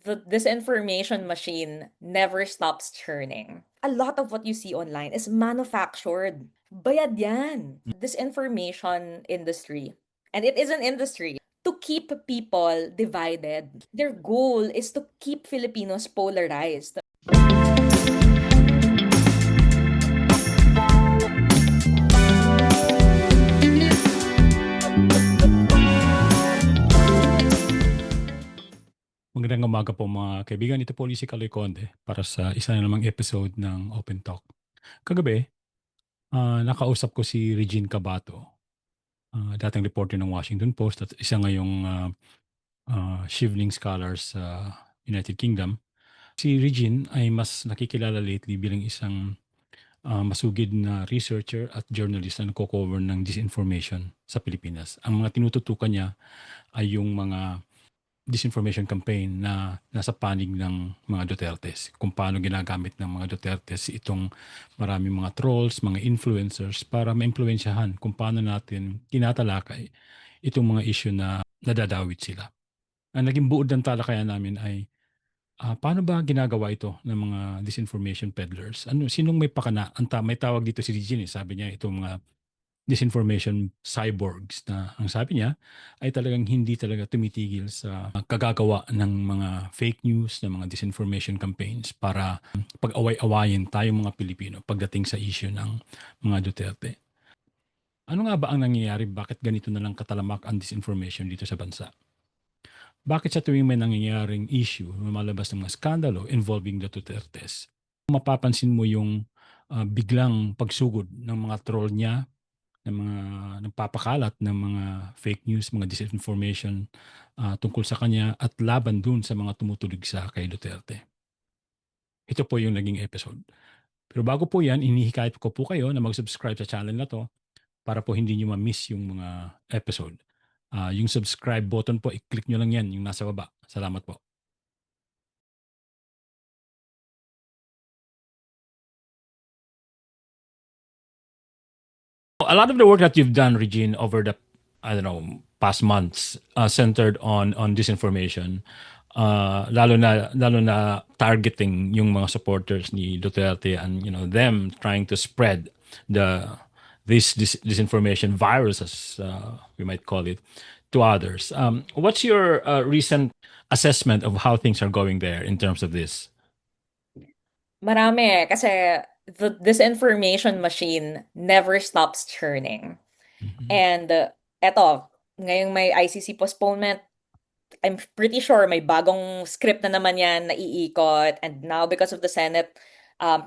the disinformation machine never stops churning. A lot of what you see online is manufactured. Bayad yan. Disinformation industry, and it is an industry, to keep people divided. Their goal is to keep Filipinos polarized. Magandang umaga po mga kaibigan. Ito po ulit si Caloy Conde para sa isa na namang episode ng OpenTalk. Kagabi, nakausap ko si Regine Cabato, dating reporter ng Washington Post at isa ngayong Chevening scholar sa United Kingdom. Si Regine ay mas nakikilala lately bilang isang masugid na researcher at journalist na nagko-cover ng disinformation sa Pilipinas. Ang mga tinututukan niya ay yung mga disinformation campaign na nasa panig ng mga Dutertes. Kung paano ginagamit ng mga Dutertes itong maraming mga trolls, mga influencers para maimpluwensyahan kung paano natin tinatalakay itong mga issue na nadadawit sila. Ang naging buod ng talakayan namin ay paano ba ginagawa ito ng mga disinformation peddlers? Sinong may pakana? May tawag dito si Regine, sabi niya itong mga disinformation cyborgs na ang sabi niya ay talagang hindi talaga tumitigil sa kagagawa ng mga fake news, ng mga disinformation campaigns para pag-away-awayin tayong mga Pilipino pagdating sa issue ng mga Duterte. Ano nga ba ang nangyayari? Bakit ganito na lang katalamak ang disinformation dito sa bansa? Bakit sa tuwing may nangyayaring issue, lumalabas ng mga skandalo involving the Dutertes, mapapansin mo yung biglang pagsugod ng mga troll niya, ng mga nagpapakalat ng mga fake news, mga disinformation tungkol sa kanya at laban dun sa mga tumutulig sa kay Duterte. Ito po yung naging episode. Pero bago po yan, inihikayat ko po kayo na mag-subscribe sa channel na to para po hindi nyo ma-miss yung mga episode. Yung subscribe button po, i-click nyo lang yan, yung nasa baba. Salamat po. A lot of the work that you've done, Regine, over the past months, centered on disinformation, lalo na targeting yung mga supporters ni Duterte and them trying to spread the this disinformation virus, as we might call it, to others. What's your recent assessment of how things are going there in terms of this? Marami kasi the disinformation machine never stops churning. Mhm. And eto, ngayong may ICC postponement, I'm pretty sure may bagong script na naman yan na iikot. And now, because of the Senate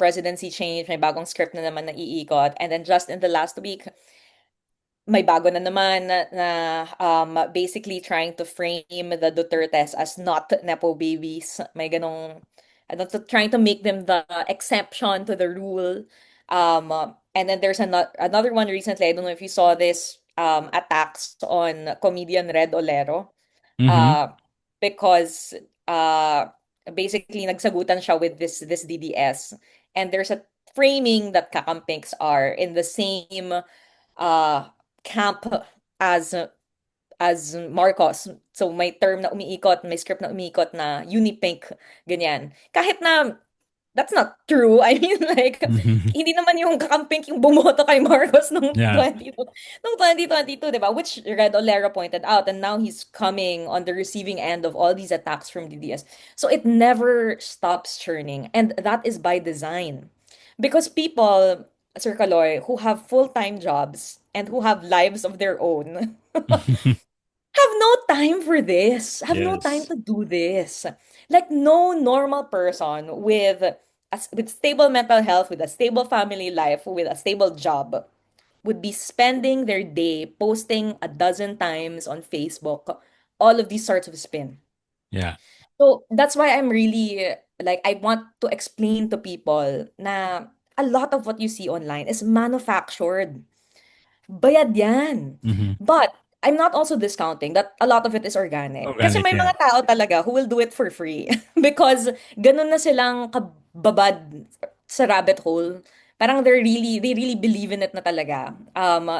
presidency change, may bagong script na naman na iikot. And then just in the last week, may bago na naman na basically trying to frame the Dutertes as not Nepo babies. May ganong, trying to make them the exception to the rule. And then there's another one recently, I don't know if you saw this, attacks on comedian Red Olero. Mhm. Uh, because basically nagsagutan siya with this DDS. And there's a framing that kakampings are in the same uh, camp as Marcos. So may term na umiikot, may script na umiikot na unipink, ganyan. Kahit na that's not true. I mean, like, Mhm. hindi naman yung kakamping yung bumoto kay Marcos nung Yeah. 2022, di ba? Which Red Olero pointed out. And now he's coming on the receiving end of all these attacks from DDS. So it never stops churning. And that is by design. Because people, Sir Kaloy, who have full-time jobs and who have lives of their own, have no time for this. Have no time Yes. to do this. Like no normal person with stable mental health, with a stable family life, with a stable job would be spending their day posting a dozen times on Facebook all of these sorts of spin. Yeah. So that's why I'm really like I want to explain to people na a lot of what you see online is manufactured. Bayad yan. Mhm. But I'm not also discounting that a lot of it is organic. Kasi Organic, may yeah. mga tao talaga who will do it for free because ganun na silang kababad sa rabbit hole. Parang they really believe in it na talaga.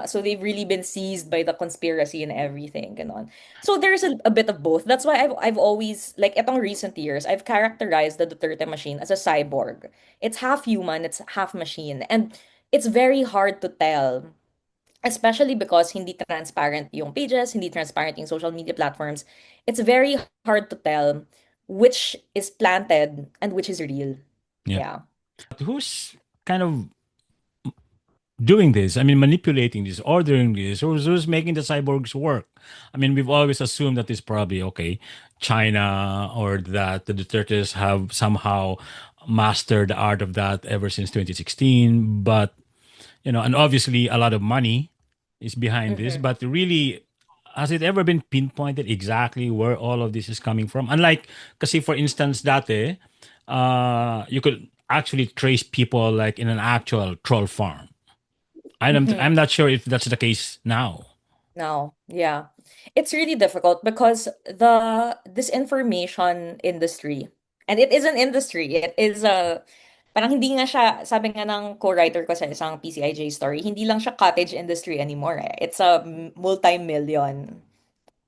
So they've really been seized by the conspiracy and everything, ganon. So there's a bit of both. That's why I've always, like, etong recent years, I've characterized the Duterte machine as a cyborg. It's half human, it's half machine, and it's very hard to tell, especially because hindi transparent yung pages, hindi transparent yung social media platforms. It's very hard to tell which is planted and which is real. Yeah. Yeah. Who's kind of doing this? I mean, manipulating this, ordering this, who's making the cyborgs work? I mean, we've always assumed that it's probably okay, China, or that the Dutertes have somehow mastered the art of that ever since 2016. But and obviously a lot of money is behind this. Mhm. But really, has it ever been pinpointed exactly where all of this is coming from? Unlike, kasi for instance, dati, you could actually trace people like in an actual troll farm. I'm Mhm. not sure if that's the case now. No, yeah. It's really difficult because the disinformation industry, and it is an industry, it is a, parang hindi nga siya, sabi nga ng co-writer ko sa isang PCIJ story, hindi lang siya cottage industry anymore eh. It's a multi-million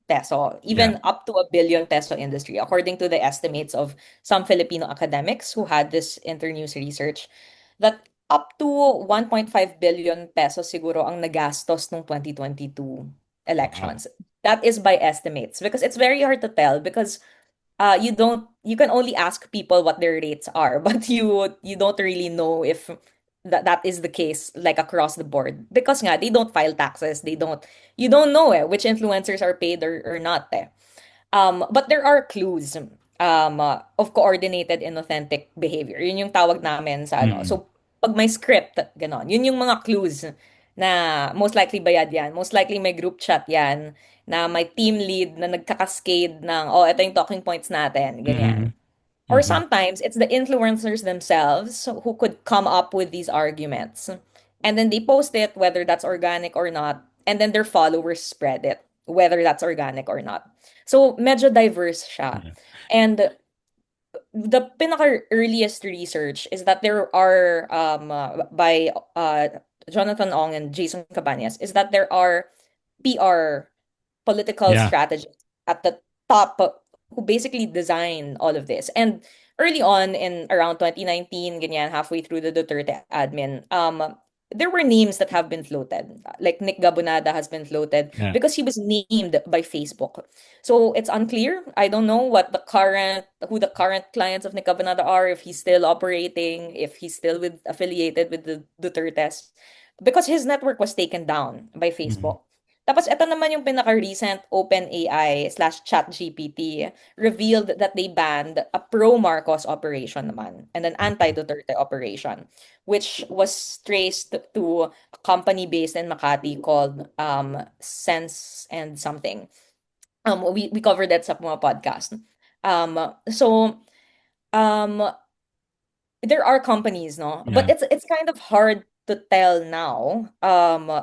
peso, Yeah. even up to a billion peso industry, according to the estimates of some Filipino academics who had this internews research, that up to 1.5 billion pesos siguro ang nagastos nung 2022 Wow. elections. That is by estimates because it's very hard to tell because you can only ask people what their rates are, but you don't really know if that is the case like across the board because nga they don't file taxes, you don't know which influencers are paid or not eh. But there are clues of coordinated inauthentic behavior. Yun yung tawag namin sa ano. Mm-mm. So, pag may script, ganon. Yun yung mga clues na most likely bayad yan. Most likely may group chat yan na may team lead na nagkakascade ng, oh, ito yung talking points natin, Mm-hmm. ganyan. Or Mm-hmm. sometimes it's the influencers themselves who could come up with these arguments. And then they post it, whether that's organic or not. And then their followers spread it, whether that's organic or not. So, medyo diverse siya. Yeah. And the pinaka-earliest research is that there are, by Jonathan Ong and Jason Cabañas, is that there are PR political Yeah. strategists at the top who basically design all of this. And early on in around 2019, ganyan, halfway through the Duterte admin, there were names that have been floated. Like Nick Gabonada has been floated Yeah. because he was named by Facebook. So it's unclear. I don't know who the current clients of Nick Gabonada are, if he's still operating, if he's still affiliated with the Dutertes. Because his network was taken down by Mm-hmm. Facebook. Tapos ito naman yung pinaka-recent OpenAI/ChatGPT revealed that they banned a pro-Marcos operation naman and an Okay. anti-Duterte operation, which was traced to a company based in Makati called Sense and something. We covered that sa mga podcast. So um there are companies, no? But Yeah. it's kind of hard to tell now.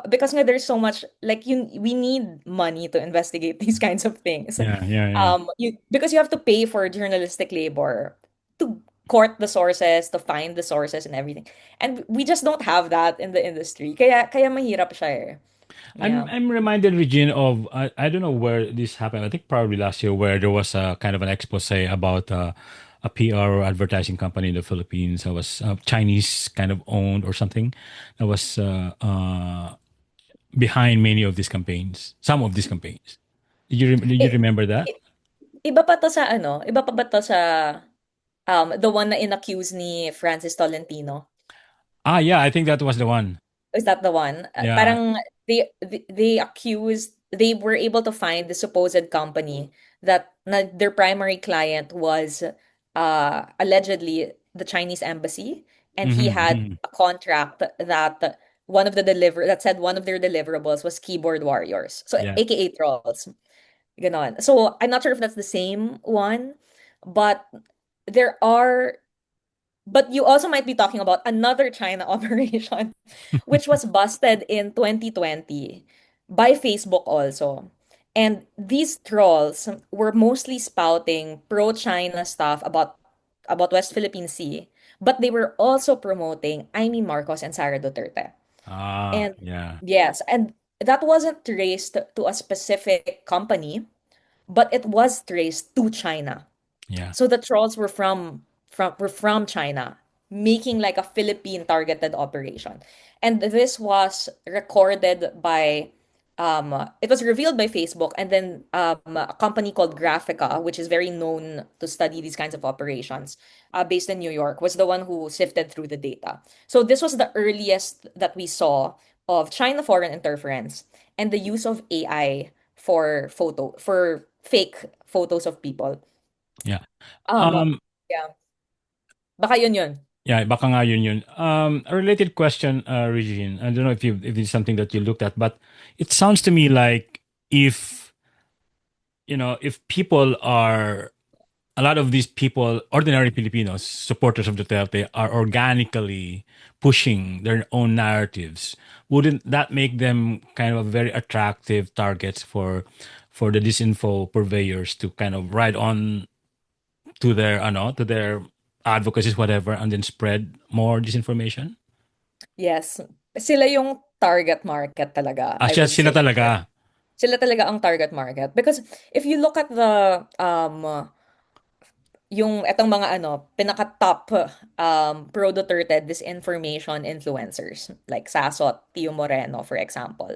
Because nga there's so much, like, we need money to investigate these kinds of things. Yeah. Yeah. Yeah. Because you have to pay for journalistic labor to court the sources, to find the sources and everything. And we just don't have that in the industry. Kaya mahirap siya eh. I'm Yeah. I'm reminded, Regine, of I don't know where this happened. I think probably last year, where there was a kind of an expose about a PR or advertising company in the Philippines that was Chinese kind of owned or something, that was behind many of these campaigns, some of these campaigns. Did you I- remember that? i- Iba pa to sa ano? Iba pa ba to sa the one na inaccuse ni Francis Tolentino? Ah, yeah, I think that was the one. Is that the one? Yeah, Parang they were able to find the supposed company that their primary client was allegedly the Chinese embassy, and he mm-hmm, had mm-hmm. a contract that said one of their deliverables was keyboard warriors. So Yeah, AKA trolls. Ganon. So I'm not sure if that's the same one, but there are but you also might be talking about another China operation, which was busted in 2020 by Facebook also. And these trolls were mostly spouting pro-China stuff about West Philippine Sea, but they were also promoting Amy Marcos and Sara Duterte. Ah, And yeah, yes, and that wasn't traced to a specific company, but it was traced to China. yeah, So the trolls were from China, making like a Philippine targeted operation. And this was recorded by it was revealed by Facebook, and then a company called Graphica, which is very known to study these kinds of operations, based in New York, was the one who sifted through the data. So this was the earliest that we saw of China foreign interference and the use of AI for fake photos of people. yeah. Um, Um, yeah. Baka yun yun. yeah, baka nga yun yun. A related question, Regine. I don't know if it's something that you looked at, but it sounds to me like if if people are a lot of these people, ordinary Filipinos, supporters of Duterte, are organically pushing their own narratives. Wouldn't that make them kind of very attractive targets for the disinfo purveyors to kind of ride on to their advocacies, whatever, and then spread more disinformation? Yes. Sila yung target market talaga, Ah, I siya, would sila say. talaga. Sila talaga ang target market. Because if you look at the yung etong mga pinaka-top pro Duterte disinformation influencers like Sasot, Tio Moreno, for example.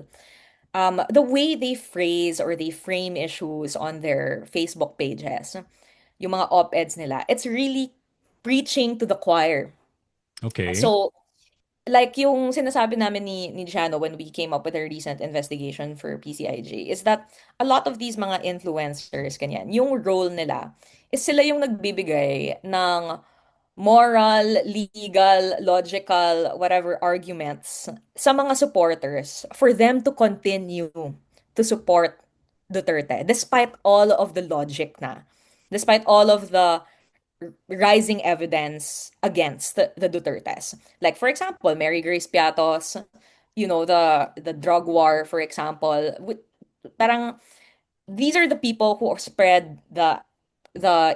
The way they phrase or they frame issues on their Facebook pages, yung mga op-eds nila, it's really preaching to the choir. Okay. So, like yung sinasabi namin ni Jano when we came up with our recent investigation for PCIG is that a lot of these mga influencers, kanyan, yung role nila is sila yung nagbibigay ng moral, legal, logical, whatever arguments sa mga supporters for them to continue to support Duterte despite all of the logic na, despite all of the rising evidence against the Dutertes. Like for example, Mary Grace Piatos, the drug war, for example. Parang these are the people who spread the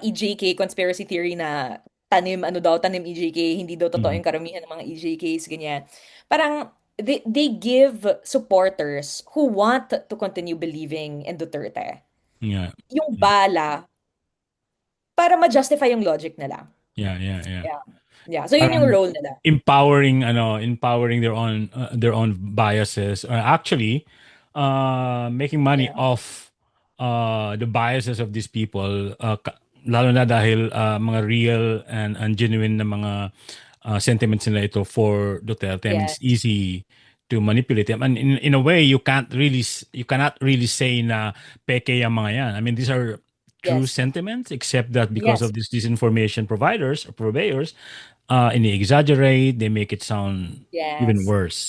EJK conspiracy theory na tanim EJK, hindi daw totoo Mhm. yung karamihan ng mga EJKs, ganyan. Parang they give supporters who want to continue believing in Duterte Yeah. yung Yeah. bala para ma-justify yung logic nila. Yeah. Yeah. Yeah. Yeah. Yeah. So yun yung Parang role nila. empowering their own biases, or actually making money Yeah. off the biases of these people, lalo na dahil mga real and genuine na mga sentiments nila ito for Duterte. I mean, it's Yes. easy to manipulate them, and in a way you cannot really say na peke yung mga yan. I mean, these are true Yes. sentiments, except that because Yes. of these disinformation providers or purveyors, and they exaggerate, they make it sound even Yes. worse.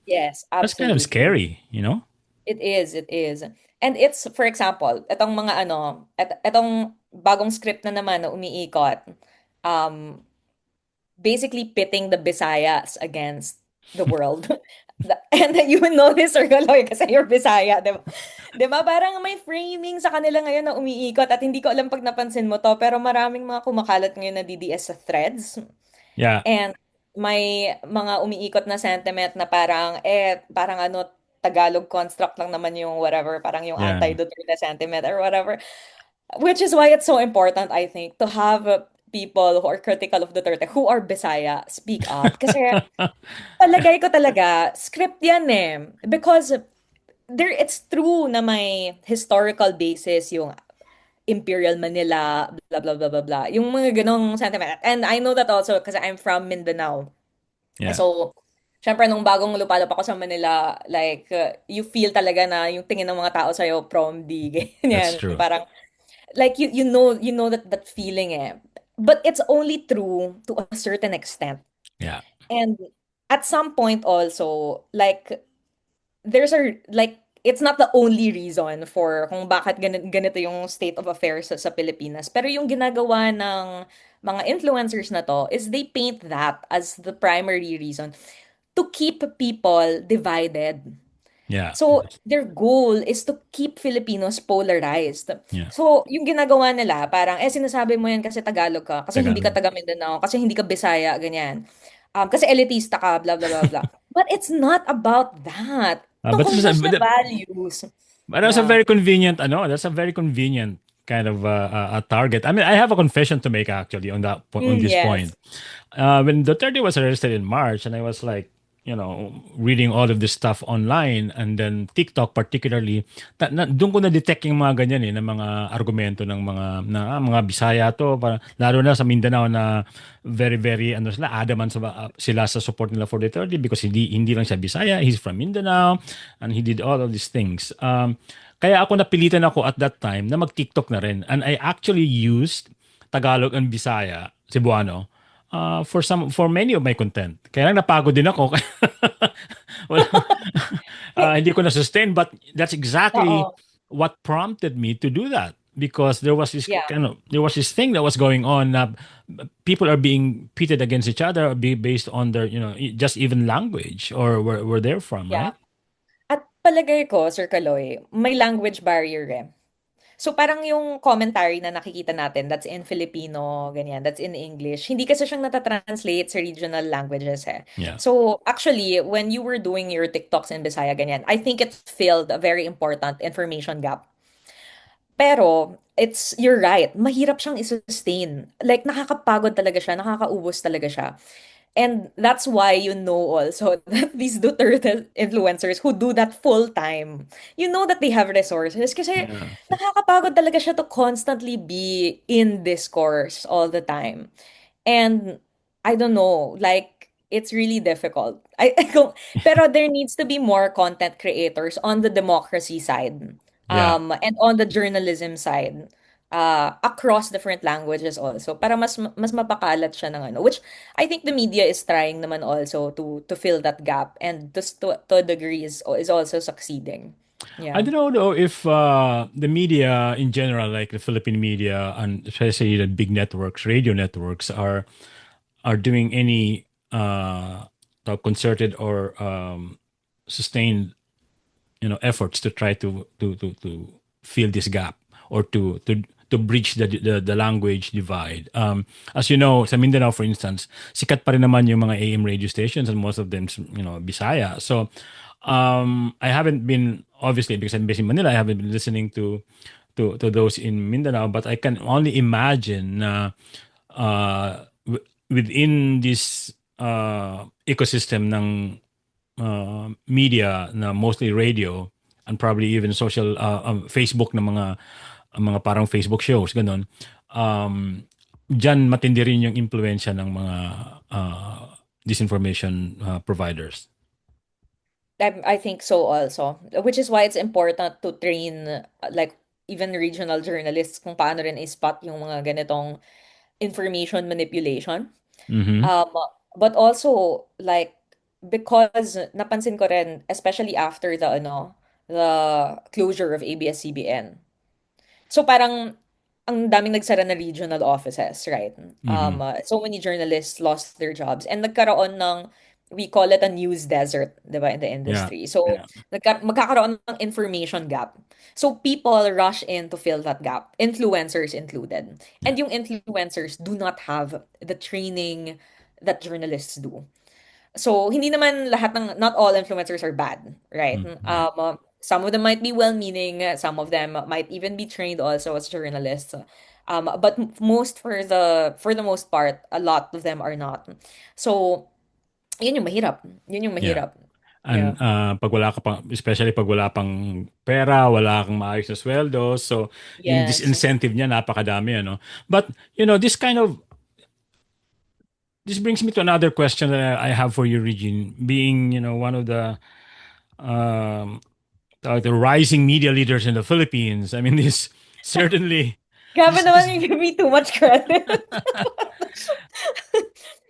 Yes. That's kind of Absolutely. scary, you know? It is. It is. And it's, for example, etong mga etong bagong script na naman na umiikot, um, basically pitting the Visayas against the world. And you know this, Sir Galoy, kasi you're Bisaya, di ba? Di ba? Parang may framing sa kanila ngayon na umiikot at hindi ko alam pag napansin mo to, pero maraming mga kumakalat ngayon na DDS sa threads. Yeah, And may mga umiikot na sentiment na parang Tagalog construct lang naman yung whatever, parang yung yeah, anti-Duterte sentiment or whatever. Which is why it's so important, I think, to have people who are critical of Duterte, who are Bisaya, speak up. Kasi palagay ko talaga, script yan eh. Because it's true na may historical basis yung Imperial Manila, blah, blah, blah, blah, blah. Yung mga ganong sentiment. And I know that also because I'm from Mindanao. yeah. So, syempre, nung bagong lupalop ako sa Manila, like, you feel talaga na yung tingin ng mga tao sa'yo, prom D, That's ganyan. true. Parang, like, you know that feeling eh. But it's only true to a certain extent. Yeah, And at some point also, like, it's not the only reason for kung bakit ganito yung state of affairs sa Pilipinas. Pero yung ginagawa ng mga influencers na to is they paint that as the primary reason to keep people divided. Yeah. So, their goal is to keep Filipinos polarized. Yeah. So, yung ginagawa nila, parang, sinasabi mo yan kasi Tagalog ka, kasi hindi ka Tagalog. taga Mindanao, kasi hindi ka Bisaya, ganyan. Kasi elitista ka, blah, blah, blah, blah. But it's not about that. But, Tungkol siya sa values. that's a Yeah. very convenient, that's a very convenient kind of a target. I mean, I have a confession to make actually on on this point. Yes. When Duterte was arrested in March, and I was like, reading all of this stuff online, and then TikTok particularly, doon ko na-detect yung mga ganyan na mga argumento ng mga Bisaya to, para, lalo na sa Mindanao na very, very, sila, adamant sila sa support nila for Duterte because hindi lang siya Bisaya, he's from Mindanao, and he did all of these things. Kaya napilitan ako at that time na mag-TikTok na rin. And I actually used Tagalog and Bisaya, Cebuano, for many of my content. Kaya lang napagod din ako. Wala, hindi ko na-sustain, but that's exactly Oo. what prompted me to do that. Because there was Yeah. there was this thing that was going on na people are being pitted against each other based on their, just even language or where they're from, Yeah. right? At palagay ko, Sir Kaloy, may language barrier eh. So parang yung commentary na nakikita natin, that's in Filipino, ganyan, that's in English. Hindi kasi siyang natatranslate sa regional languages eh. Yeah. So actually, when you were doing your TikToks in Bisaya, ganyan, I think it filled a very important information gap. Pero, you're right, mahirap siyang i-sustain. Like, nakakapagod talaga siya, nakakaubos talaga siya. And that's why you know also that these Duterte influencers who do that full time, you know that they have resources kasi Yeah. nakakapagod talaga siya to constantly be in discourse all the time. And I don't know, like it's really difficult. Pero there needs to be more content creators on the democracy side, Yeah. and on the journalism side, across different languages also, para mas mapakalat siya ng ano, which I think the media is trying naman also to fill that gap, and to a degree is also succeeding. I Yeah. don't know though if the media in general, like the Philippine media and especially the big networks, radio networks, are doing any concerted or sustained, efforts to try to fill this gap or to bridge the language divide. As you know, sa Mindanao, for instance, sikat pa rin naman yung mga AM radio stations, and most of them, Bisaya. So, I haven't been, obviously because I'm based in Manila, I haven't been listening to those in Mindanao, but I can only imagine na within this ecosystem ng media na mostly radio and probably even social Facebook na mga parang Facebook shows ganun, diyan matindi rin yung impluwensya ng mga disinformation providers. I think so also. Which is why it's important to train, like, even regional journalists kung paano rin i-spot yung mga ganitong information manipulation. Mhm. Um, but also, like, because napansin ko rin, especially after the closure of ABS-CBN. So parang ang daming nagsara na regional offices, right? Mhm. So many journalists lost their jobs, and nagkaroon ng, we call it a news desert, 'di ba, in the Yeah. industry. So Yeah. magkakaroon ng information gap. So people rush in to fill that gap, influencers included. Yeah. And yung influencers do not have the training that journalists do. So, hindi naman lahat not all influencers are bad, right? Right. Some of them might be well-meaning, some of them might even be trained also as journalists. But for the most part, a lot of them are not. So, yun yung mahirap. Yun yung Yeah. mahirap. And Yeah. pag wala ka pang, especially pag wala pang pera, wala kang maayos na sweldo, so yung Yes. disincentive niya napakadami, ano. But this brings me to another question that I have for you, Regine. Being, one of um, the rising media leaders in the Philippines. I mean, this certainly Grabe this naman, you give me too much credit.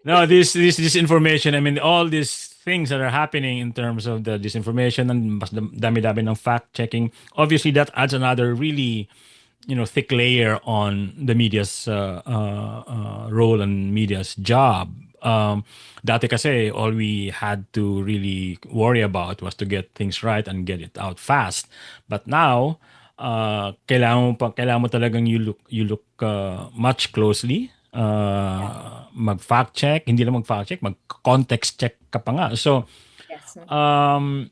no, this information. I mean, all these things that are happening in terms of the disinformation and mas dami-dami ng fact checking. Obviously, that adds another really, thick layer on the media's role and media's job. Dati kasi all we had to really worry about was to get things right and get it out fast. But now, kailangan mo talagang you look much closely. Yeah. Mag-fact check, hindi lang mag-fact check, mag-context check ka pa nga. So, Yes. um,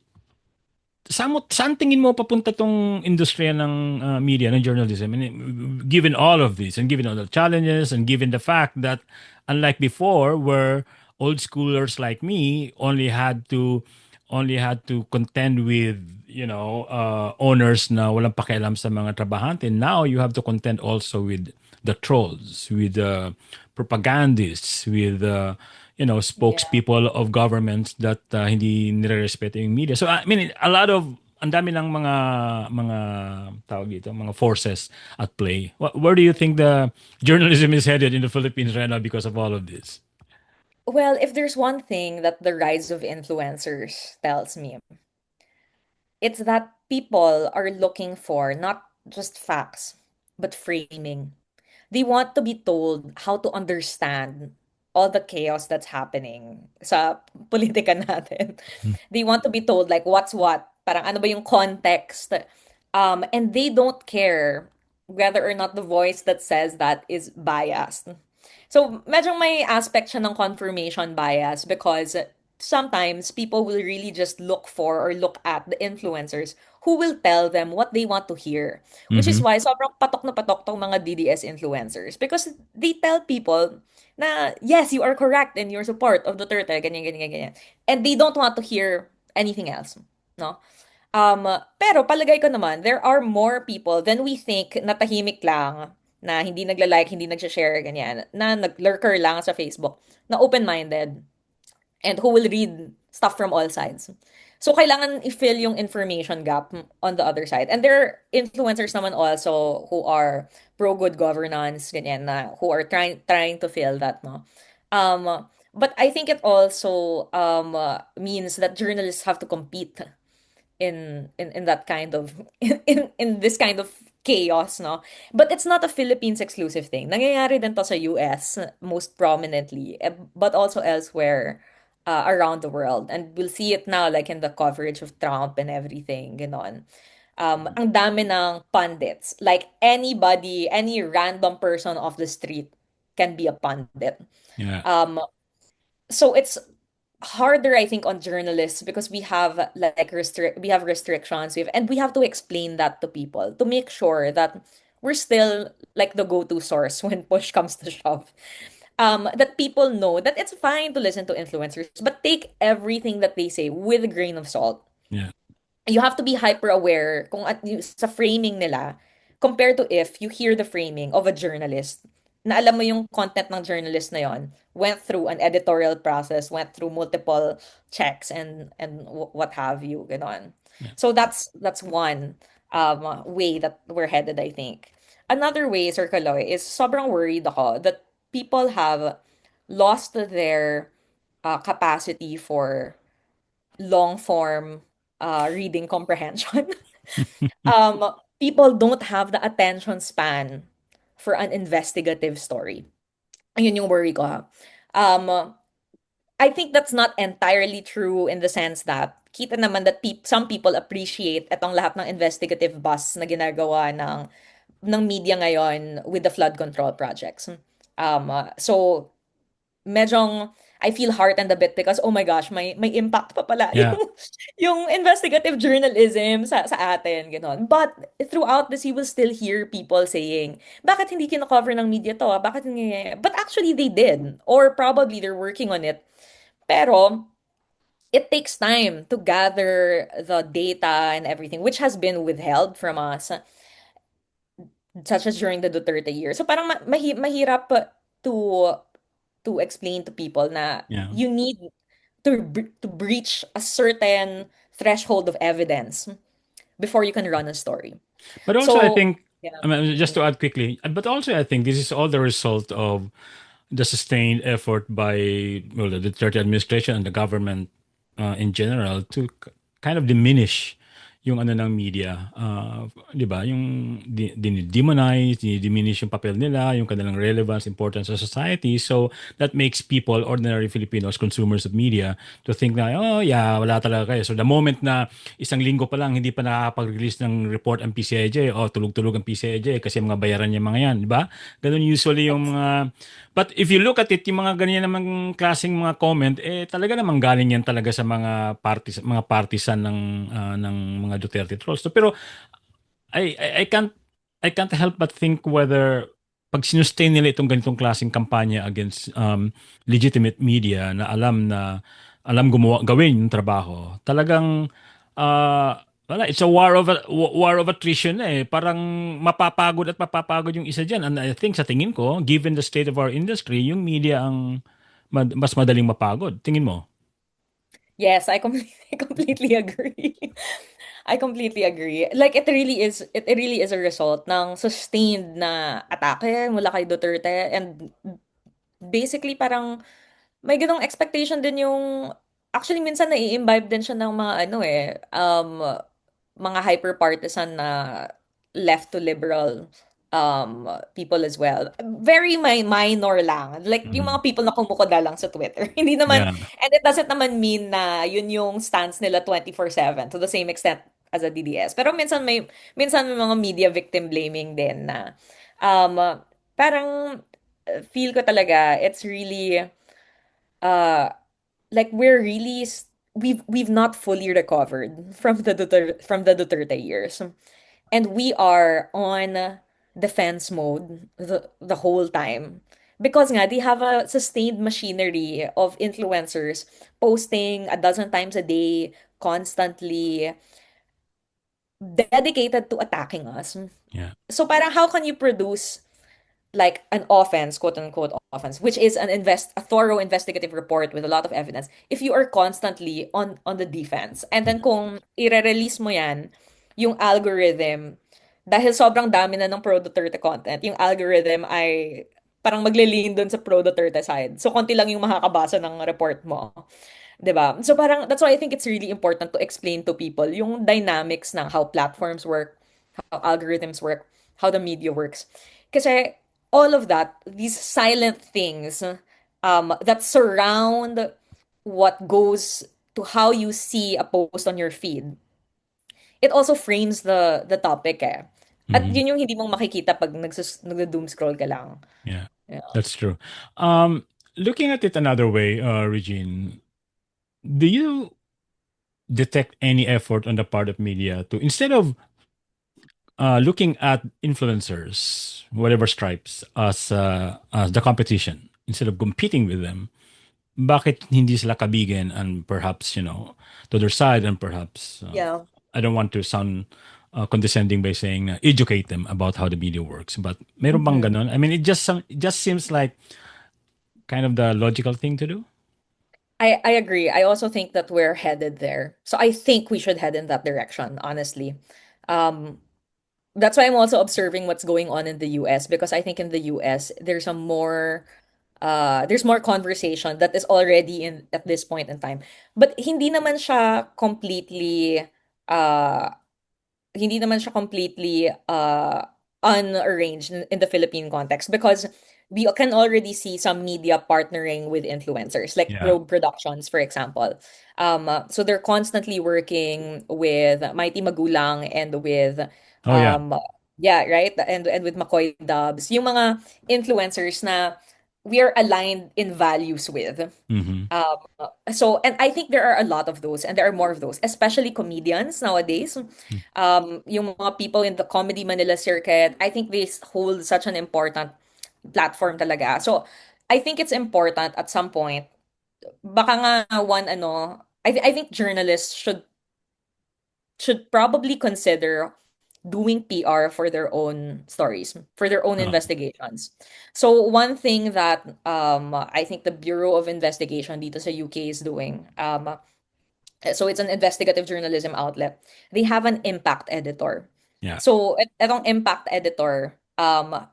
saan tingin mo papunta tong industriya ng media, ng journalism? And given all of this and given all the challenges and given the fact that unlike before where old schoolers like me only had to contend with owners na walang pakialam sa mga trabahante, now you have to contend also with the trolls, with the propagandists, with Yeah. spokespeople of governments that hindi nire-respeto yung media. So I mean, ang dami ng mga tawag dito, mga forces at play. Where do you think the journalism is headed in the Philippines right now because of all of this? Well, if there's one thing that the rise of influencers tells me, it's that people are looking for not just facts, but framing. They want to be told how to understand all the chaos that's happening sa politika natin. They want to be told like what's what, parang ano ba yung context. And they don't care whether or not the voice that says that is biased. So, medyo may aspect siya ng confirmation bias because sometimes people will really just look for or look at the influencers who will tell them what they want to hear. Which is Mm-hmm. why sobrang patok na patok tong mga DDS influencers because they tell people na yes, you are correct in your support of Duterte, ganyan, ganyan, ganyan. And they don't want to hear anything else. No? Pero palagay ko naman, there are more people than we think na tahimik lang, na hindi nagla-like, hindi nag-share, ganyan, na nag-lurker lang sa Facebook, na open-minded, and who will read stuff from all sides. So, kailangan i-fill yung information gap on the other side. And there are influencers naman also who are pro-good governance, ganyan, na who are trying to fill that, no? But I think it also means that journalists have to compete in that kind of in this kind of chaos, no? But it's not a Philippines exclusive thing. Nangyayari din to sa US most prominently, but also elsewhere around the world. And we'll see it now like in the coverage of Trump and everything, ganon. Ang dami ng pundits. Like anybody, any random person off the street can be a pundit. Yeah. Um, so it's harder, I think, on journalists because we have like we have restrictions, and we have to explain that to people to make sure that we're still like the go-to source when push comes to shove. That people know that it's fine to listen to influencers, but take everything that they say with a grain of salt. Yeah. You have to be hyper aware kung sa framing nila compared to if you hear the framing of a journalist na alam mo yung content ng journalist na yon went through an editorial process, went through multiple checks and what have you, ganon. Yeah. So that's one way that we're headed, I think. Another way, Sir Kaloy, is sobrang worried ako that people have lost their capacity for long form reading comprehension. People don't have the attention span for an investigative story. Yun yung worry ko, ha. Um, I think that's not entirely true in the sense that kita naman that some people appreciate etong lahat ng investigative buzz na ginagawa ng media ngayon with the flood control projects. So medyong I feel heartened a bit because oh my gosh, may impact pa pala Yeah. yung investigative journalism sa atin, gano'n. But throughout this, you will still hear people saying, bakit hindi kino-cover ng media to? Bakit hindi? But actually, they did. Or probably they're working on it. Pero, it takes time to gather the data and everything, which has been withheld from us, such as during the Duterte years. So parang mahirap to explain to people na Yeah. you need to breach a certain threshold of evidence before you can run a story. But also, I So, think, yeah. I mean, just to add quickly, but also, I think this is all the result of the sustained effort by the Duterte administration and the government in general to kind of diminish yung ano ng media, 'di ba? Yung demonize, diminish yung papel nila, yung kanilang relevance, importance sa society. So that makes people, ordinary Filipinos, consumers of media, to think na, oh yeah, wala talaga kayo. So the moment na isang linggo pa lang hindi pa nakakapag-release ng report ang PCIJ, oh tulog-tulog ang PCIJ kasi mga bayaran niya mga yan, 'di ba? Ganun usually yung mga. But if you look at it, yung mga ganyan namang klaseng mga comment, talaga namang galing yan talaga sa mga partisan ng mga Duterte trolls. So, pero I can't help but think whether pag sinustain nila itong ganitong klaseng kampanya against legitimate media na alam gawin yung trabaho, talagang wala, it's a war of attrition Parang mapapagod yung isa diyan. And I think sa tingin ko, given the state of our industry, yung media ang mas madaling mapagod. Tingin mo? Yes, I completely, completely agree. I completely agree. Like it really is a result ng sustained na atake mula kay Duterte, and basically parang may ganong expectation din yung actually minsan nai-imbibe din siya ng mga ano mga hyper-partisan na left to liberal people as well. Very minor lang. Like yung Mhm. mga people na kumukuda lang sa Twitter. Hindi naman, Yeah. and it doesn't naman mean na yun yung stance nila 24/7 to the same extent as a DDS. Pero minsan may mga media victim blaming din na um parang feel ko talaga it's really uh like we've not fully recovered from the Duterte years, and we are on defense mode the whole time because nga they have a sustained machinery of influencers posting a dozen times a day constantly dedicated to attacking us. Yeah. So parang how can you produce like an offense, quote unquote offense, which is a thorough investigative report with a lot of evidence, if you are constantly on the defense. And then kung i-release mo yan, yung algorithm, dahil sobrang dami na ng pro Duterte content, yung algorithm ay parang maglilin dun sa pro Duterte side. So konti lang yung makakabasa ng report mo. 'Di ba? So parang that's why I think it's really important to explain to people yung dynamics ng how platforms work, how algorithms work, how the media works. Kasi all of that, these silent things that surround what goes to how you see a post on your feed, it also frames the topic eh. At Mhm. yun yung hindi mong makikita pag nagdo-doom scroll ka lang. Yeah. Yeah. That's true. Um, Looking at it another way, Regine, do you detect any effort on the part of media to, instead of looking at influencers, whatever stripes, as the competition, instead of competing with them, bakit hindi sila kabigin and perhaps, to their side, and perhaps, Yeah. I don't want to sound condescending by saying educate them about how the media works. But meron bang Mhm. ganon? I mean, it just seems like kind of the logical thing to do. I agree. I also think that we're headed there. So I think we should head in that direction, honestly. Um, that's why I'm also observing what's going on in the US, because I think in the US there's more conversation that is already in at this point in time. But uh hindi naman siya completely unarranged in the Philippine context, because we can already see some media partnering with influencers like Yeah. Probe Productions, for example. So they're constantly working with Mighty Magulang and with Oh yeah. um yeah, right, and with McCoy Dubs, yung mga influencers na we are aligned in values with. Mm-hmm. um, and I think there are a lot of those, and there are more of those, especially comedians nowadays. Yung mga people in the Comedy Manila circuit, I think they hold such an important platform talaga. So, I think it's important at some point. Baka nga I think journalists should probably consider doing PR for their own stories, for their own Oh, investigations. So one thing that I think the Bureau of Investigation dito sa UK is doing, so it's an investigative journalism outlet. They have an impact editor. yeah. So etong impact editor,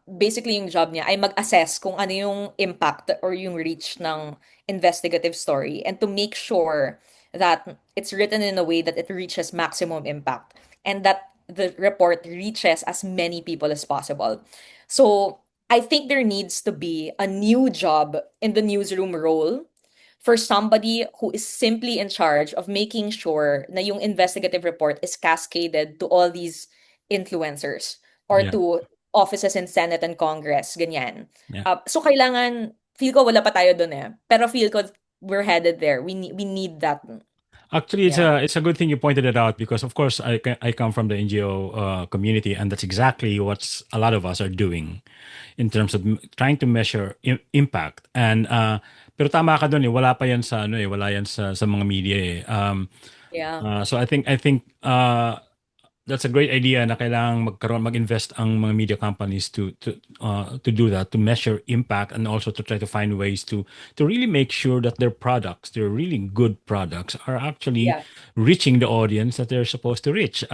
basically yung job niya ay mag-assess kung ano yung impact or yung reach ng investigative story, and to make sure that it's written in a way that it reaches maximum impact and that the report reaches as many people as possible. So I think there needs to be a new job in the newsroom role for somebody who is simply in charge of making sure na yung investigative report is cascaded to all these influencers or Yeah. to offices in Senate and Congress, ganyan. Yeah. So kailangan, feel ko wala pa tayo dun eh. Pero feel ko we're headed there. We need that. Actually, Yeah. it's a good thing you pointed it out because, of course, I come from the NGO community, and that's exactly what a lot of us are doing in terms of trying to measure impact. And pero tama ka doon eh, wala pa yan sa ano eh, wala yan sa mga media eh. Yeah. So I think that's a great idea na kailangang mag-invest ang mga media companies to do that, to measure impact and also to try to find ways to really make sure that their products, their really good products, are actually Yeah. reaching the audience that they're supposed to reach.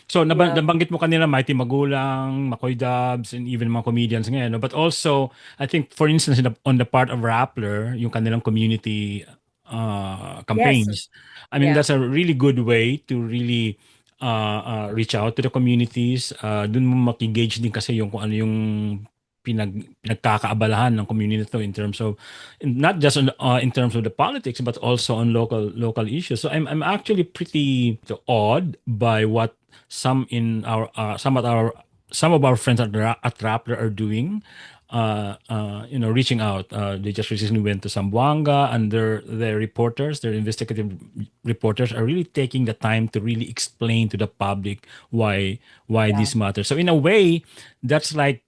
So Yeah. nabanggit mo kanina Mighty Magulang, Makoy Dubs, and even mga comedians ngayon, no? But also I think for instance on the part of Rappler, yung kanilang community Yes. campaigns. I mean, Yeah. that's a really good way to really reach out to the communities. Doon mo makigauge din kasi yung kung ano yung pinagkakaabalahan ng community to in terms of not just in terms of the politics but also on local issues. So I'm actually pretty awed by what some in our some of our friends at Rappler are doing. Reaching out. They just recently went to Zamboanga, and their reporters, their investigative reporters, are really taking the time to really explain to the public why Yeah. this matters. So in a way, that's like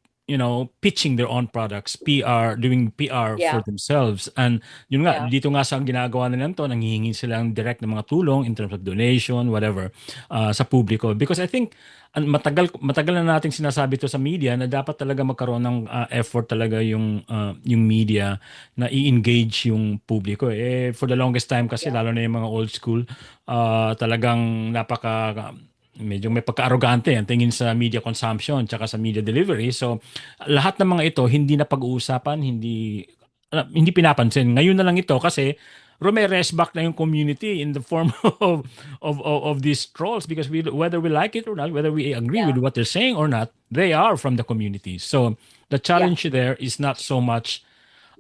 pitching their own products, PR, doing PR for Yeah. themselves. And yun nga, Yeah. dito nga sa ginagawa nila to, nanghihingi sila ng direct na mga tulong in terms of donation, whatever, sa publiko. Because I think matagal na nating sinasabi to sa media na dapat talaga magkaroon ng effort talaga yung media na i-engage yung publiko. Eh for the longest time kasi Yeah. lalo na yung mga old school talagang medyo may pagka-arrogante ang tingin sa media consumption tsaka sa media delivery. So lahat ng mga ito hindi na pag-uusapan, hindi pinapansin. Ngayon na lang ito kasi Romeres back na yung community in the form of these trolls because whether we like it or not, whether we agree with Yeah. what they're saying or not, they are from the community. So the Yeah. challenge there is not so much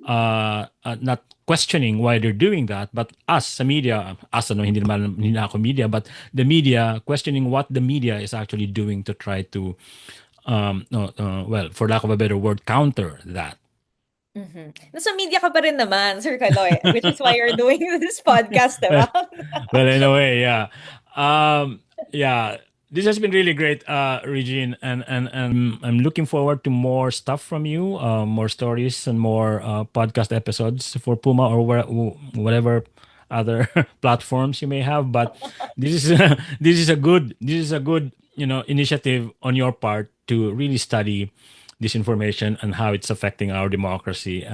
not questioning why they're doing that, but us sa media, us ano, hindi na ako media, but the media questioning what the media is actually doing to try to, no, well, for lack of a better word, counter that. Nasa media ka pa rin naman, Sir Caloy, which is why you're doing this podcast, well, diba? well, in a way, yeah. Yeah, this has been really great, Regine, and I'm looking forward to more stuff from you, more stories and more podcast episodes for Puma or whatever other platforms you may have. But this is this is a good initiative on your part to really study disinformation and how it's affecting our democracy.